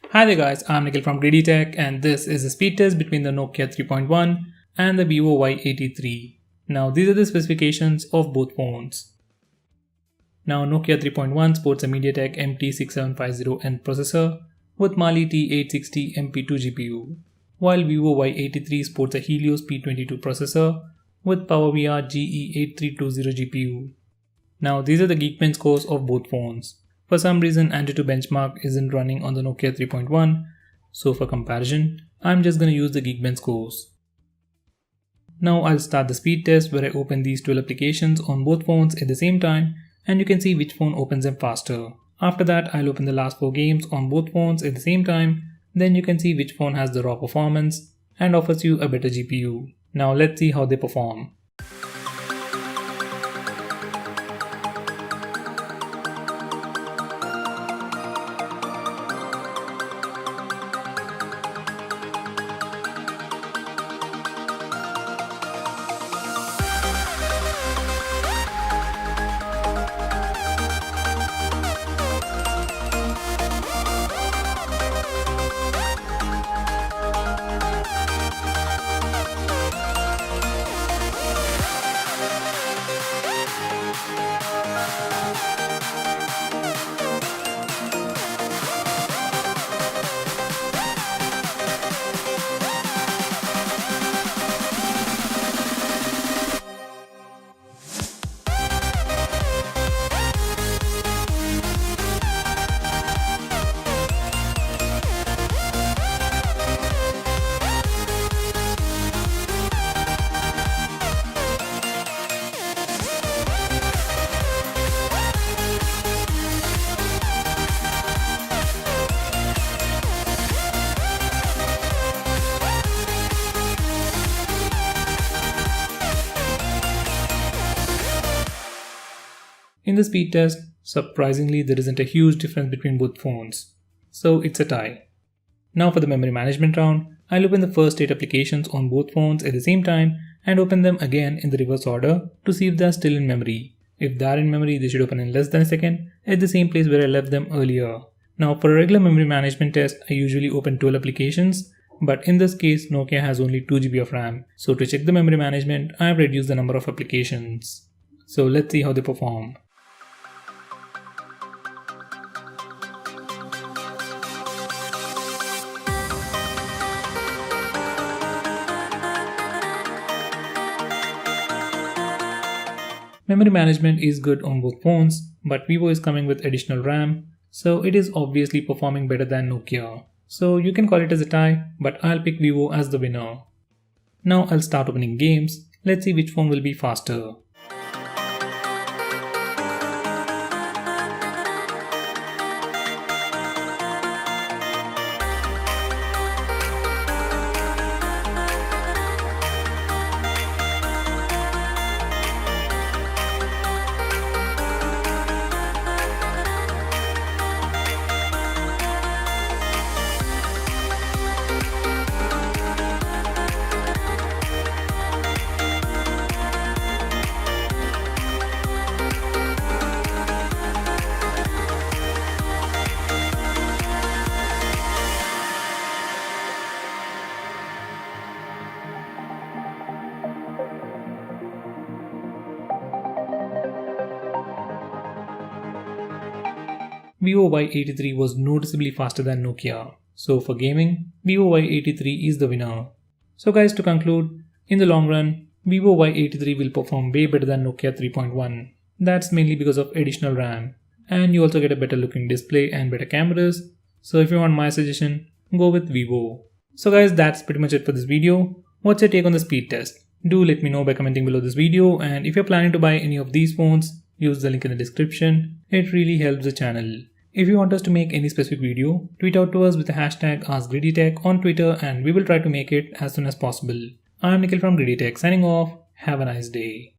Hi there guys, I'm Nikhil from Greedy Tech and this is a speed test between the Nokia 3.1 and the Vivo Y83. Now these are the specifications of both phones. Now Nokia 3.1 sports a MediaTek MT6750N processor with Mali T860 MP2 GPU, while Vivo Y83 sports a Helios P22 processor with PowerVR GE8320 GPU. Now these are the Geekbench scores of both phones. For some reason AnTuTu benchmark isn't running on the Nokia 3.1, so for comparison, I'm just gonna use the Geekbench scores. Now I'll start the speed test where I open these 12 applications on both phones at the same time and you can see which phone opens them faster. After that, I'll open the last 4 games on both phones at the same time, then you can see which phone has the raw performance and offers you a better GPU. Now let's see how they perform. In the speed test, surprisingly there isn't a huge difference between both phones, so it's a tie. Now for the memory management round, I'll open the first 8 applications on both phones at the same time and open them again in the reverse order to see if they are still in memory. If they are in memory, they should open in less than a second at the same place where I left them earlier. Now for a regular memory management test, I usually open 12 applications, but in this case Nokia has only 2 GB of RAM, so to check the memory management, I have reduced the number of applications. So let's see how they perform. Memory management is good on both phones, but Vivo is coming with additional RAM, so it is obviously performing better than Nokia. So you can call it as a tie, but I'll pick Vivo as the winner. Now I'll start opening games. Let's see which phone will be faster. Vivo Y83 was noticeably faster than Nokia. So for gaming, Vivo Y83 is the winner. So guys, to conclude, in the long run, Vivo Y83 will perform way better than Nokia 3.1. That's mainly because of additional RAM. And you also get a better looking display and better cameras. So if you want my suggestion, go with Vivo. So guys, that's pretty much it for this video. What's your take on the speed test? Do let me know by commenting below this video, and if you're planning to buy any of these phones, use the link in the description. It really helps the channel. If you want us to make any specific video, tweet out to us with the hashtag AskGreedyTech on Twitter and we will try to make it as soon as possible. I'm Nikhil from Greedy Tech signing off. Have a nice day.